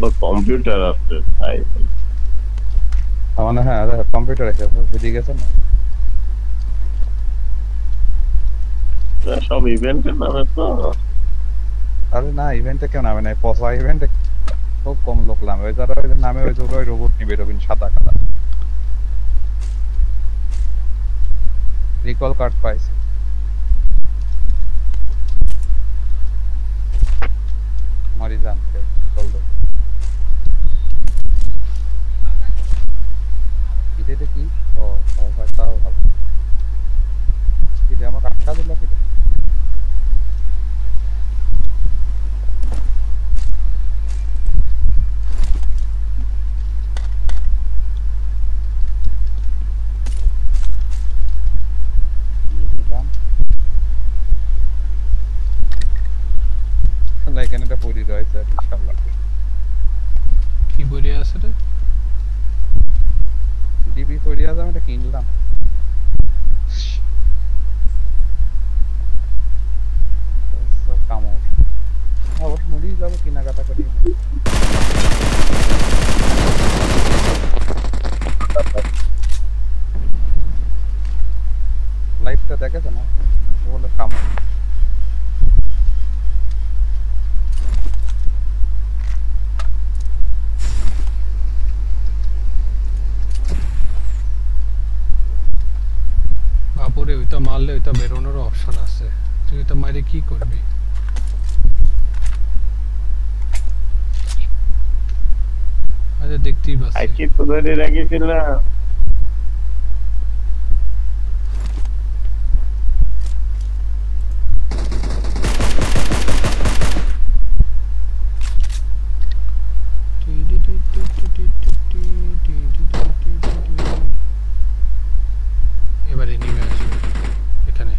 তো কম্পিউটার আছে তাই মানে হ্যাঁ কম্পিউটার রেখে বেরিয়ে গেছে না। সব ইভেন্টের নামে তো। আরে না ইভেন্টে কেউ নামে নাই, পচা ইভেন্টে খুব কম লোক নামে। ওই যারা ওই যে নামে ওই যে ওই রোবট নিবে রবিন সাদা কালার রিকল কার্ড পাইছে। মারি জানতে বললো এটা কি। ও ও ভাই তাও ভালো। কি রে আমার আটকা দিল কি রে? নিয়ে নিলাম না, এখানে একটা পরি রয়েছে ইনশাআল্লাহ। কি বলে আছে রে? ডিবি পরি আছে, আমি এটা কিনলাম। সব কামড় অবশ্য মরেই যাবো কেনাকাটা করি। লাইভটা দেখেছে না বলে কামড়। বাপুরে ওইটা মারলে ওইটা বেরোনোর অপশন আছে, তুই ওইটা মারে কি করবি? আচ্ছা দেখতেই পাচ্ছি। আইকি তো ধরে রাখিছিলাম। এবারে নেমে আসবে এখানে।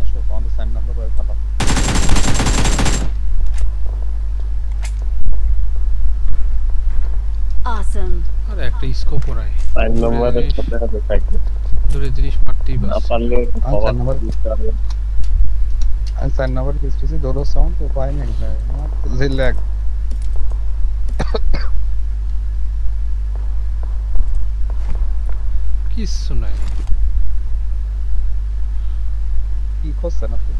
আসো আমাদের সাইন নাম্বার ভালো। Awesome. আর একটা স্কোপ ওরাই 5 নম্বরের সাথে সাথে থাকবে। দূরে জিনিস মারতেই না পারছে। পারলে আচ্ছা নাম্বার साइन नंबर किसी दो साउंड तो उपाय नहीं है जिले কিচ্ছু নাই। কি খুঁজছেন আপনি?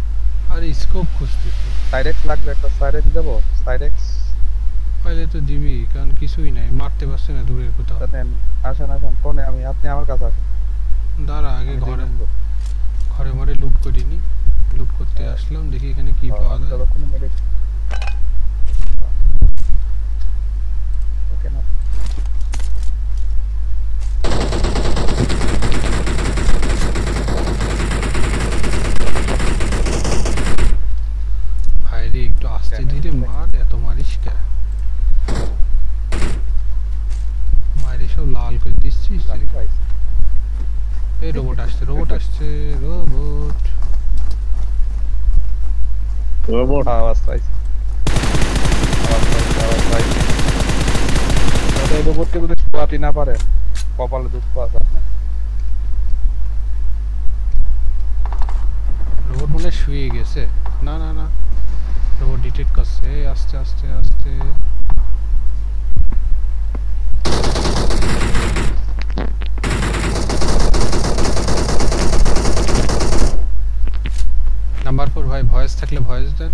আর স্কোপ খুঁজতেছি। সাইরেক্স লাগবে, একটা সাইরেক্স দেবো। সাইরেক্স পাইলে তো দিবি, কারণ কিছুই নাই, মারতে পারছে না দূরের কোথাও। দেন। আসেন আসেন কোনে, আমি আপনি আমার কাছে আসেন। দাঁড়া আগে ঘরে মরে লুট করিনি। লুট করতে আসলাম, দেখি এখানে কি পাওয়া যায়। ততক্ষণে মেরে ওকে না ভাইরে একটু আস্তে ধীরে মার, এত মারিস কে? মাইরে সব লাল করে দিচ্ছিস। গালি পাইছি। এই রোবট আসছে, রোবট আসছে, রোবট। রোবট আওয়াজ পাইছি, আওয়াজ পাইছি। এই রোবটকে যদি শোয়াতে না পারেন কপালে দুঃখ আছে আপনার। রোবট মনে হয় শুয়ে গেছে। না না না, রোবট ডিটেক্ট করছে। এই আস্তে আস্তে আস্তে। নাম্বার 4 ভাই, ভয়েস থাকলে ভয়েস দেন।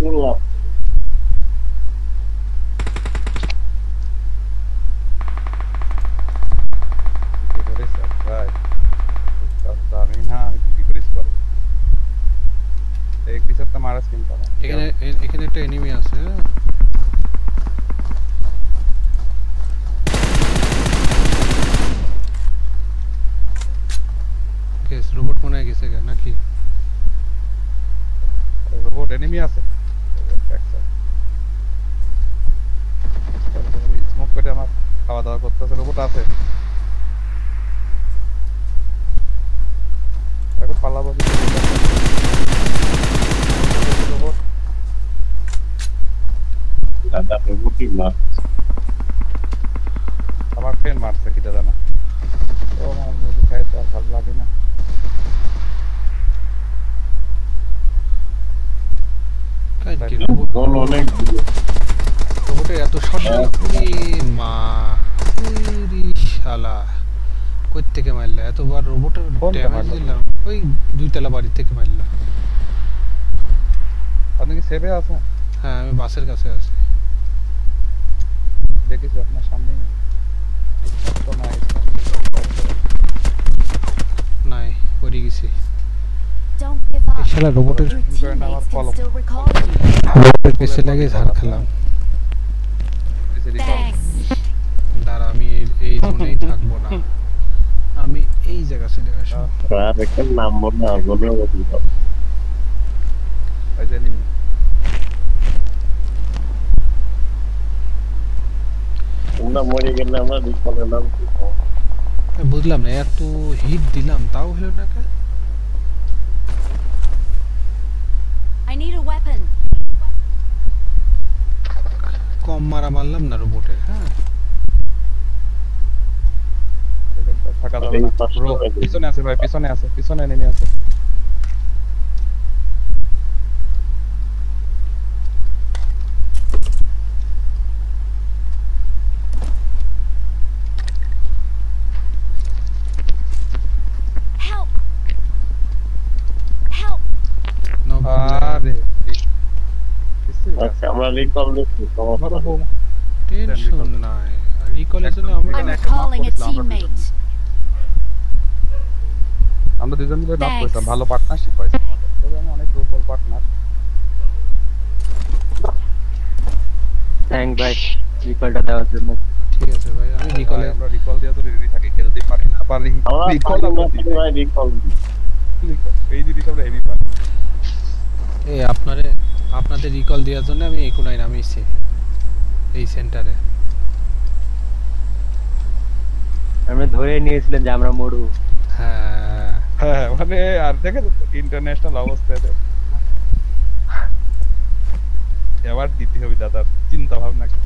করলাম এখানে এখানে একটা এনিমি আছে। কেস রোবট মনে হয় গেছে নাকি? রোবট এনিমি আছে। স্মোক করে আমার খাওয়া দাওয়া করতেছে। রোবট আছে, এখন পালাবো। রোবট গোল অনেক দূরে। রোবটের এত শট দিল ওরে মা ওরে শালা কই থেকে মারলা এতবার রোবটের কোনটা ড্যামেজ মারলো? দিলাম ওই দুইতলা বাড়ি থেকে মারলা আপনি কি সেভে আছেন? হ্যাঁ আমি বাসের কাছে আছি দেখেছি আপনার সামনেই স্মার্ট তো নাই নাই পড়ে গেছি Don't give up. এই শালা রোবটের Your teammates can still recall you. রোবটের পেছে লাগে ঝাড় খেলাম Thanks. দাঁড়া আমি এই জোনেই থাকবো না আমি এই জায়গা ছেড়ে আসবো আর একটা নাম্বার না গোলে বলি দাও। ওই যে নিমি তোমরা মরে গেলে আমরা রিকলে নাম আমি বুঝলাম না এত হিট দিলাম তাও হলো না কেন I need a weapon. কম মারা মারলাম না রোবটের হ্যাঁ থাকা যাবে না ব্রো পিছনে আছে ভাই পিছনে আছে পিছনে নেমে আছে Help. Help. নো আরে পিছনে আচ্ছা আমরা রিকল দিচ্ছি সমস্যা আমারও হোম টেনশন নাই রিকলের জন্য আমরা I'm recalling a teammate. আমরা দুজন মিলে নক Thanks. করেছিলাম ভালো পার্টনারশিপ হয়েছে আমাদের তবে আমি অনেক দুর্বল পার্টনার থ্যাংক ভাই রিকলটা দেওয়ার জন্য ঠিক আছে ভাই আমি রিকলে আমরা রিকল দিয়ে তো রেডি থাকি খেলতে পারি না পারি আমরা রিকল আমরা দিই ভাই রিকল দিই এই জিনিস আমরা হেভি পারি এই আপনাদের রিকল দেওয়ার জন্য আমি এই কোনায় নামিয়েছি এই সেন্টারে আমরা ধরে নিয়েছিলেন যে আমরা মরু হ্যাঁ হ্যাঁ মানে আর দেখে ইন্টারন্যাশনাল অবস্থায় এবার দিতে হবে দাদার চিন্তা ভাবনা কি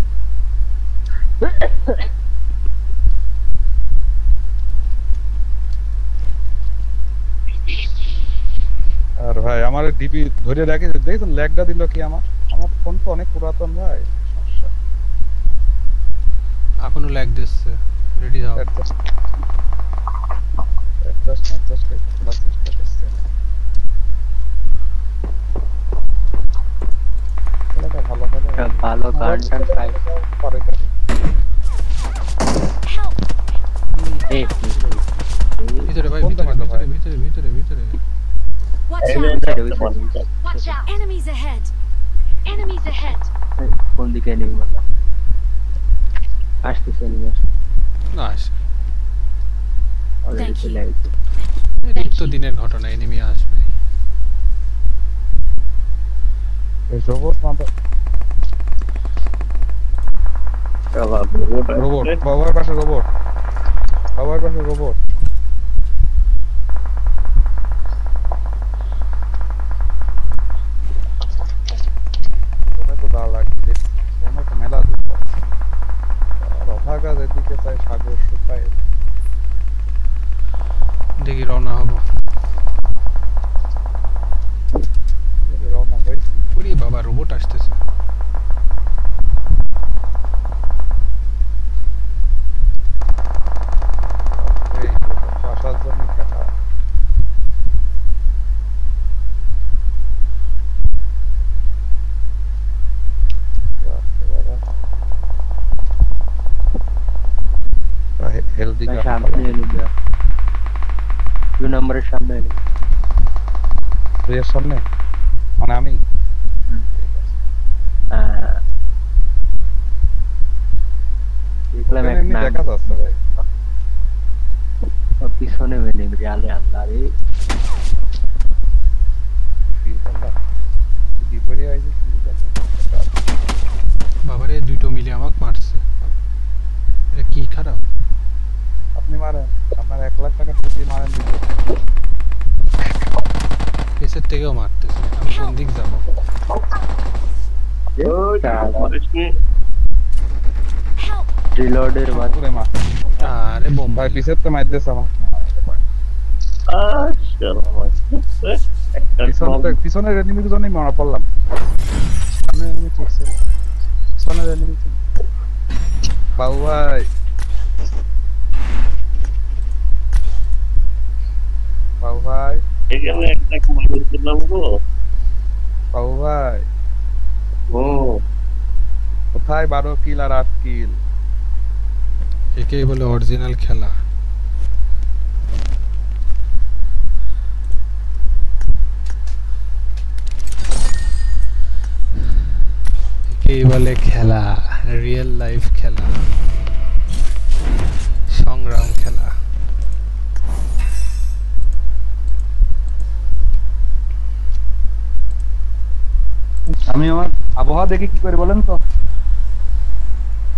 আর ভাই আমার ডিপি ধরে রাখি দেখছেন ল্যাগটা দিল কি আমার ফোন তো অনেক পুরাতন ভাই সমস্যা এখনো ল্যাগ দিচ্ছে রেডি হও অ্যাডজাস্ট করে খোলার চেষ্টা করছে খেলাটা ভালো হলো একটা ভালো গানটা পাই পরে Help. এই ভিতরে ভাই কোনটা ভিতরে মারলো ভাই? ভিতরে ভিতরে ভিতরে Watch এই out. যে Watch out. Enemies ahead. Enemies ahead. কোন দিকে নেই বললাম আসতেছে নিয়ে আসতে নাইস অলরেডি Thank you. চলে আসছে তো দিনের ঘটনা এনিমি আসবে রোবট মাথা রোবট বাবার পাশে রোবট তোমরা তো দাঁড় লাগছে তোমরা তো মেলা দুটো আর অভাগা যেদিকে চাই সাগর শুকায় দেখি রওনা হব রওনা হয়েছে ওরে বাবা রোবট আসতেছে এই আসার জন্য খেলা হেলদি ভাই, সামনে এনিমি 2 নম্বরের সামনে এনিমি এর সামনে মানে আমি দেখলাম এক এমনি নাম দেখা যাচ্ছে ভাই পিছনে এনিমি আলে আল্লাহ রে বিপরীত হয়েছে বাবারে দুটো মিলে আমাকে মারছে এটা কি খারাপ আপনি মারেন আপনার 1 লাখ টাকা প্রতি মারেন পেছের থেকেও মারতেছে আমি কোন দিক যাবো Help. রিলোডের মাঝে পুরে মা আরে বোম ভাই পিছের তো মার দিয়েছে আমার একটা পিছনের এনিমির জন্যই মারা পড়লাম। সামনে এনিমি ঠিক ছিল, পিছনের এনিমি বাবু ভাই, বাবু ভাই, এখানে একটা কুমার করছিলাম গো। বাবু ভাই ও কোথায় 12 কিল আর 8 কিল? একেই বলে অরিজিনাল খেলা। একেই বলে খেলা, রিয়েল লাইফ খেলা, সংগ্রাম খেলা। আমি আমার আবহাওয়া দেখে কি করে বলেন তো,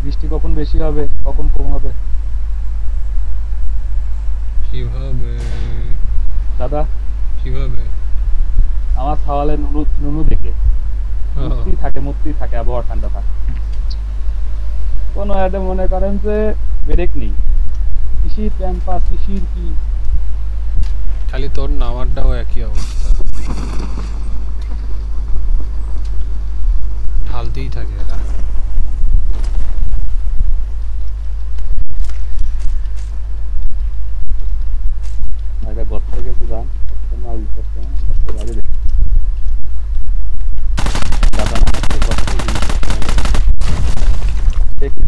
বৃষ্টি কখন বেশি হবে কখন কম হবে? কিভাবে দাদা কিভাবে? আমার সওয়ালে নুনু নুনু দেখে মূর্তি থাকে আবহাওয়া ঠান্ডা থাকে, কোনো একটা মনে করেন যে ব্রেক নেই, কৃষির ক্যাম্পাস কৃষির কি খালি তোর নামারটাও একই অবস্থা, ঢালতেই থাকে এরা। একটা গর্ত গেছে যান মাল করতে গর্তের বাইরে দেখে দাদা না থাকলে গর্ত দেখি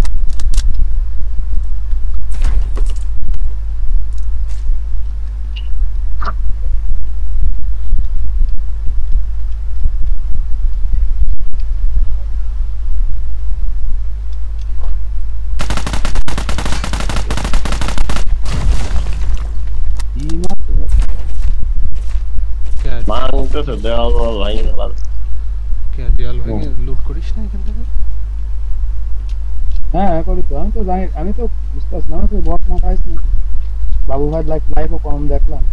মাংসতে দেওয়াল ভাঙে গেল। দেয়াল ভেঙে লুট করিস না এখান থেকে? হ্যাঁ করি তো, আমি তো জানি, আমি তো বুঝতে পারছি না, আমি তো বট না পাইছি না। বাবু ভাই লাইভও কম দেখলাম।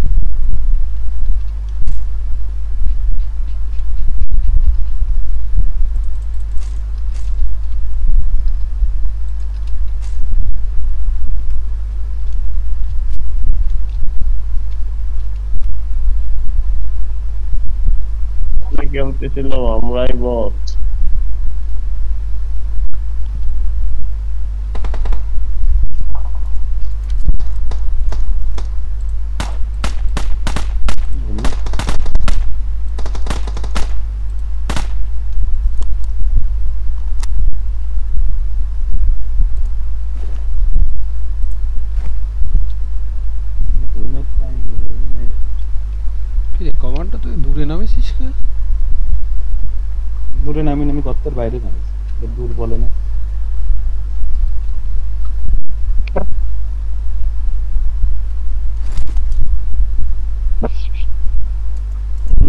খেলতেছিল আমরাই বস। কি রে কমান্ডটা তুই দূরে নামেছিস কে? দূরে নামি নামি গর্তের বাইরে নামিস, দূর বলে না।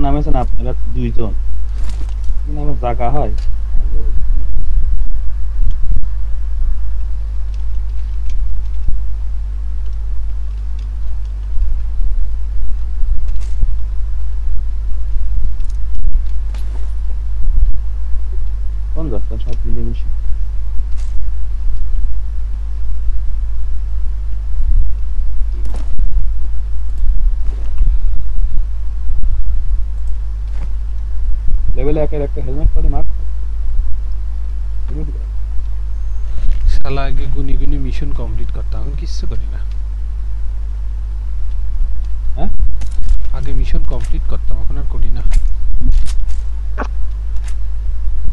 নামেছেন আপনারা দুইজন, নামে জায়গা হয় কোন যাচ্ছেন সব মিলেমিশে? লেভেল 1 এর একটা হেলমেট পরে মার শালা আগে গুনি গুনি মিশন কমপ্লিট করতাম, এখন কিচ্ছু করি না। হ্যাঁ আগে মিশন কমপ্লিট করতাম, এখন আর করি না।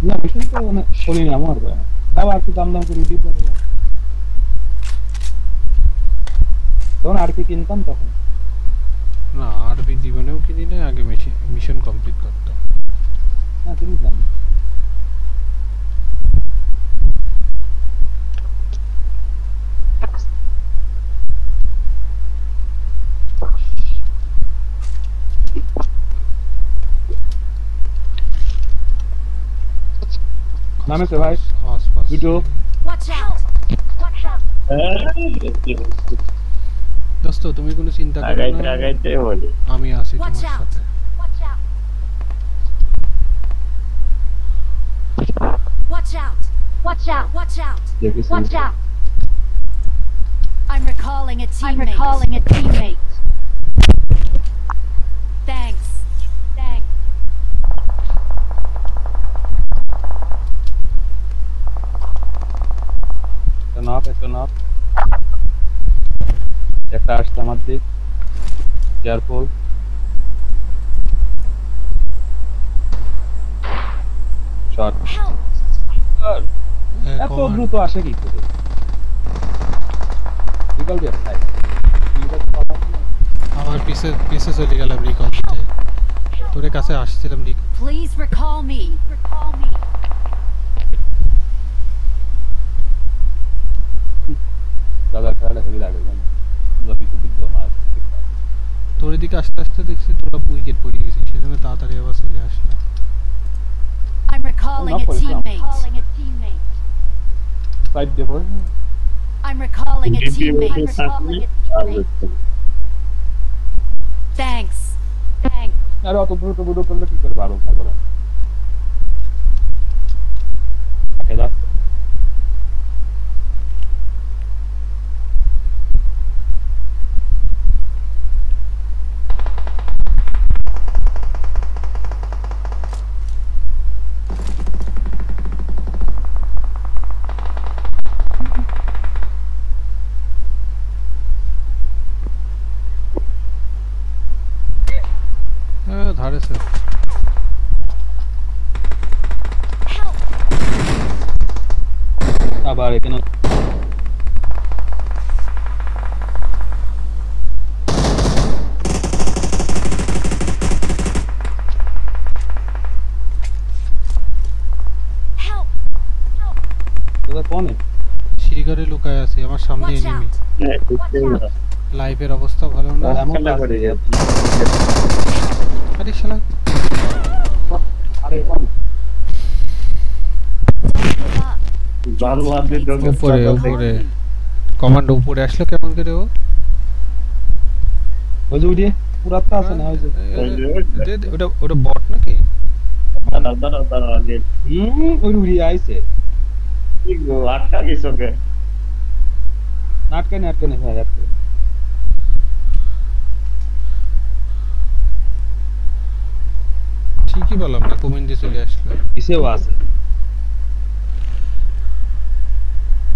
না মিশন তো করি না আমার, তাও আর কি দাম দাম করে উঠি পরে তখন আর কি কিনতাম তখন। না আরবি জীবনেও কিনি না, আগে মিশন কমপ্লিট করতাম। না কিনতাম নামেছে ভাই আশপাশ video. Watch out! Watch out! দোস্ত তুমি কোনো চিন্তা করো আগাইতে না, আগাইতে মনে আমি আছি Watch তোমার out! সাথে। Watch out! Watch out! Watch out! Watch out! দেখিস Watch out! I'm recalling a teammate. Thanks. Thanks. দেখ কেয়ারফুল শট Help! এত দ্রুত আসে কি করে রিকল দিয়ে ভাই আমার পিছে পিছে চলে গেলাম রিকল দিতে তোর কাছে আসছিলাম Please recall me. Recall me. দাদা খেলাটা হেভি লাগে জানো পিছু দিক দৌড় মারা তোর এদিকে আস্তে আস্তে দেখছি তোরা উইকেট পড়ে গেছিস সেজন্য তাড়াতাড়ি আবার চলে আসলাম I'm recalling a teammate. Recalling a teammate. Side দিয়ে পড়ে I'm recalling a DP teammate. ওকে থাকলে আর হচ্ছে না। Thanks. Thanks. আরে অত দ্রুত বুড়ো করলে কি করবে আরো ভালো লাগে খেলা হ্যাঁ ধারেছে Help! আবার এখানে Help! দাদা কোনে সিঁড়িঘরে লুকায় আছে আমার সামনে Watch এনিমি out! হ্যাঁ, দেখতে না। লাইভের অবস্থা ভালো না এমন খেলা করে যাচ্ছে। আরে শালা আরে কোনে Give up. জানলাতে ঢোকে উপরে সকাল উপরে থেকে। কমান্ডো উপরে আসলো কেমন করে ও ওই যে উড়িয়ে পুরাতটা আছে না ওই যে ওটা ওটা বট নাকি দাঁড়া, দাঁড়া, দাঁড়া, আগে ওই উড়িয়ে আইছে কি গো, আটকা গেছো কে? নাটকে হ্যাঁ যাচ্ছে ঠিকই বললাম না কমেন্ট দিয়ে চলে আসলো কিসেও আছে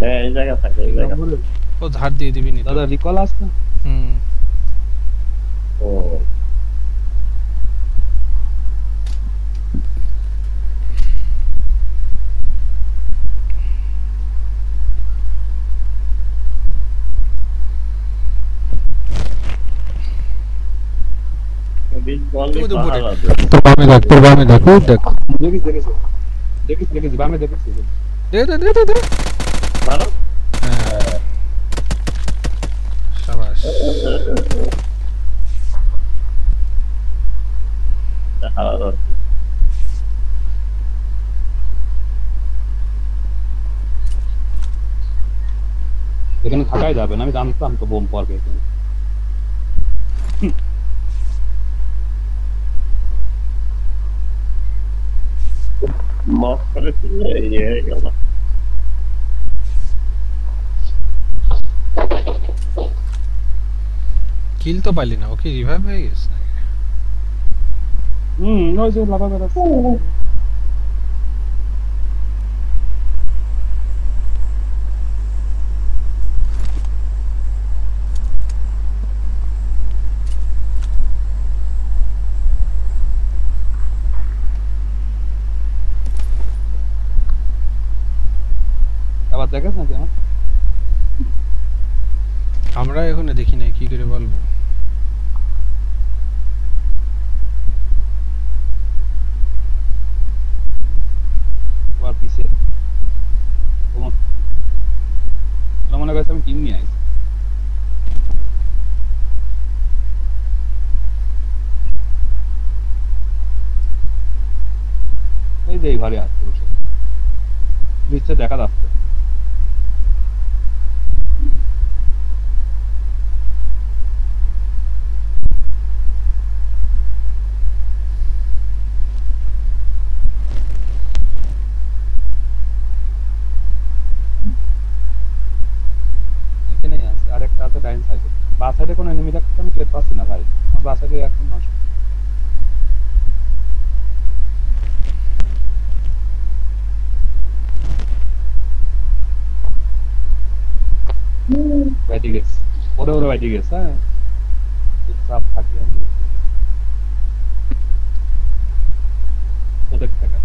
হ্যাঁ, এই জায়গা থাকে, এই জায়গা। ও ধার দিয়ে দিবি নি তো। দাদা রিকল আসছে হুম ও, বিশ বলই তুমি তো পাহাড় উপরে। আছে। তোর বামে দেখ ও দেখ দেখিস বামে দেখিস দে দে দে দে দে মারো। হ্যাঁ শাবাশ পাহাড় আছে। এখানে থাকাই যাবে না আমি জানতাম তো বোম পড়বে এখানে মফ করেছিল, এই হয়ে গেল। কিল তো পাইলি না ওকে রিভাইভ হয়ে গেছে নাকি? ওই যে লাভা বেড়াচ্ছে আবার দেখাস নাকি আমার আমরা এখনো দেখি নাই কি করে বলবো আবার পিছে তোমার মনে করছে আমি টিম নিয়ে আইছি এই যে এই ঘরে আসছে বসে নিচে দেখা যাচ্ছে এখানেই আছে আরেকটা আছে ডাইন সাইডে বাঁ সাইডে কোনো এনিমি দেখতে আমি টের পাচ্ছি না ভাই আমার বাঁ সাইডে এখন নষ্ট বাইরে গেছে ওরা বাইরে গেছে হ্যাঁ চাপ থাকে আমি ওদের থাকা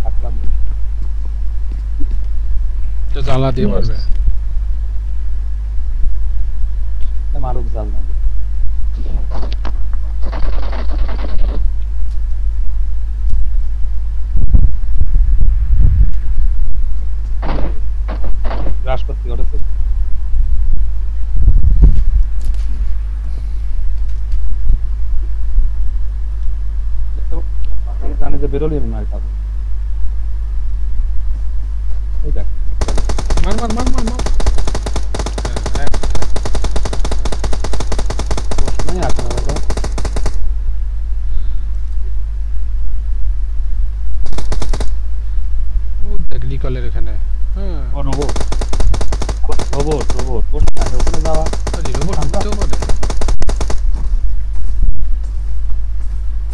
থাকলাম তো জ্বালা দিয়ে মারবে মারুক জাল না গ্রাস করতে করেছে জানে যে বেরোলি আমি মার খাবো এই দেখ মার মার মার মার মার প্রশ্নই আসে না দাদা ও দেখ রিকলের এখানে হ্যাঁ ও রোবট রোবট রোবট প্রশ্ন আসে ওখানে যাওয়া আরে রোবট উঠতেও পারে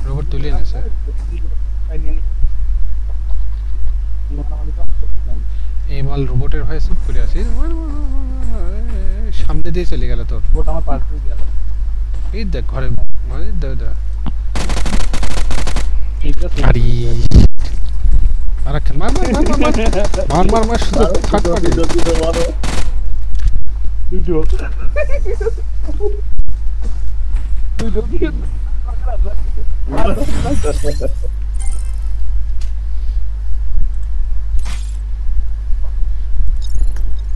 রোবট তুলে এনেছে এই মাল রোবটের ভয়ে চুপ করে আছি সামনে দিয়ে চলে গেল তোর রোবট আমার পাশ দিয়ে গেল এই দেখ ঘরে ঘরে দেখ দেখ ঠিক আছে আরে আর একটা মার মার মার মার মার মার মার শুধু থাক পারে দুটো মারো দুটো দুটো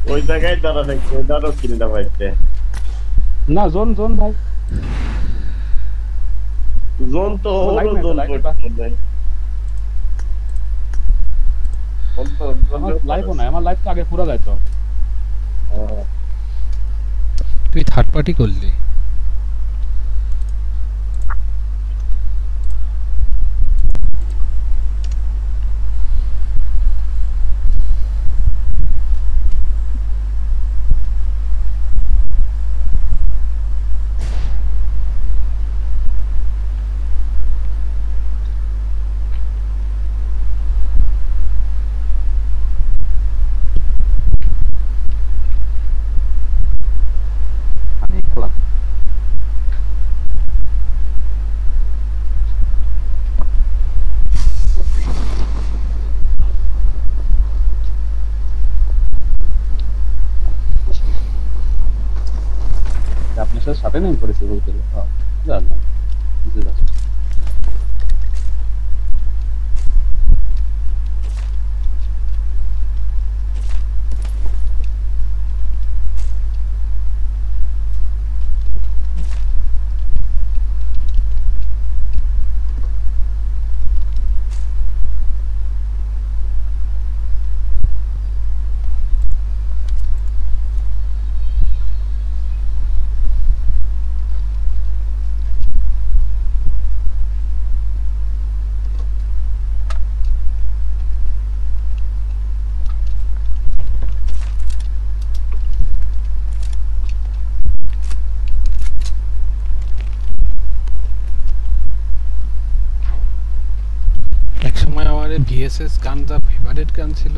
ওই জায়গায় দাঁড়া থাকছে দাঁড়ো কিনতে পারছে না জোন জোন ভাই জোন তো লাইট হলো নাই, জোন লাইট করতে নাই আমার লাইভও নাই আমার লাইভ তো আগে পুরা যাইতো তুই থার্ড পার্টি করলি আমি খেলা আপনার সাথে নেই করেছে বলতে জানলাম বুঝে যাচ্ছে এক সময় আমার ভিএসএস গান যা ফেভারিট গান ছিল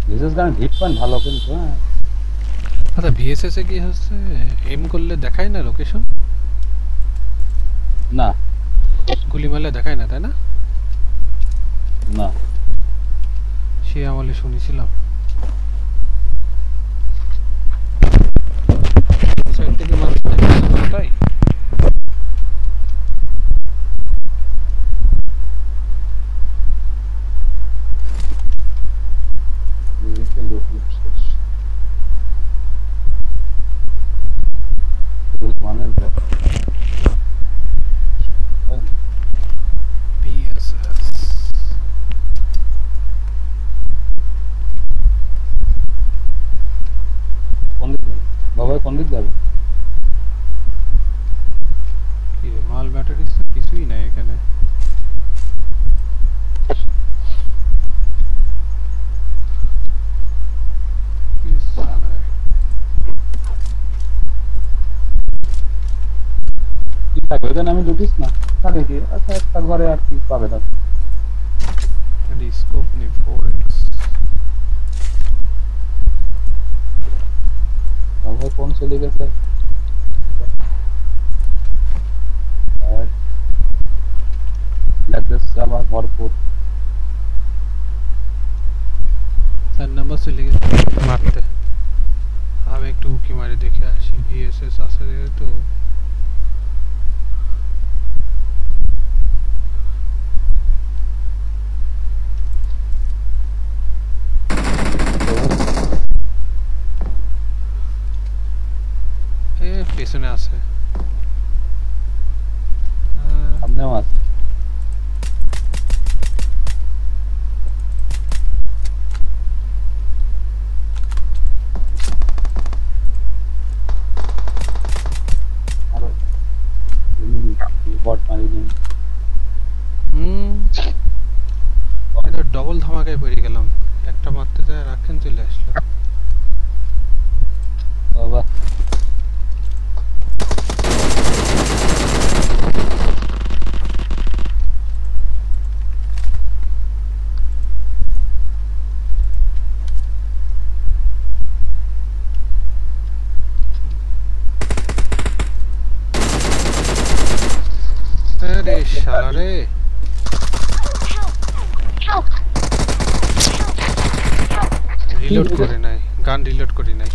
বিশেষ গান হিট পান ভালো কিন্তু হ্যাঁ আচ্ছা ভিএসএস এ কি হচ্ছে এম করলে দেখায় না লোকেশন না গুলি মারলে দেখায় না তাই না না সে আমলে শুনেছিলাম সাইড থেকে মানুষ দেখে তাই ভিএসএস বাবা কোন দিক যাবে কি রে, মাল ব্যাটারি কিছুই নাই এখানে কি সালা কি থাকবে ওখানে আমি ঢুকিস না থাকে কি আচ্ছা একটা ঘরে আর কি পাবে না স্কোপ নেই 4x চলে গেছে লাগতেছে আমার ভরপুর 4 নাম্বার চলে গেছে মারতে আমি একটু উকি মারি দেখে আসি ভিএসএস আছে তো পেছনে আছে সামনেও আছে আরো বট মারি নিয়ে এটা ডবল ধামাকায় পড়ে গেলাম একটা মারতে যায় রাখেন চলে আসলো বাবা আরে শালা রে রিলোড করে নাই গান রিলোড করি নাই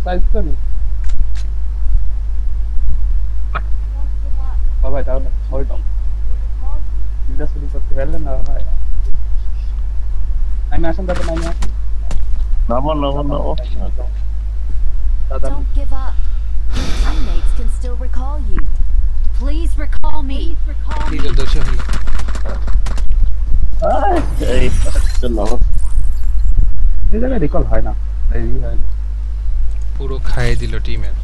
সাইজ তো নেই বাবা এটা হোল্ড অন এটা শুরু করতে পারলেন না ভাই আমি আসেন দাদা আমি আসেন নামো দাদা Don't give up. Your teammates can still recall you. Please recall me. ঠিক আছে দোষে হই এই চলো এই জায়গায় রিকল হয় না এই হয় না পুরো খাইয়ে দিল টিমের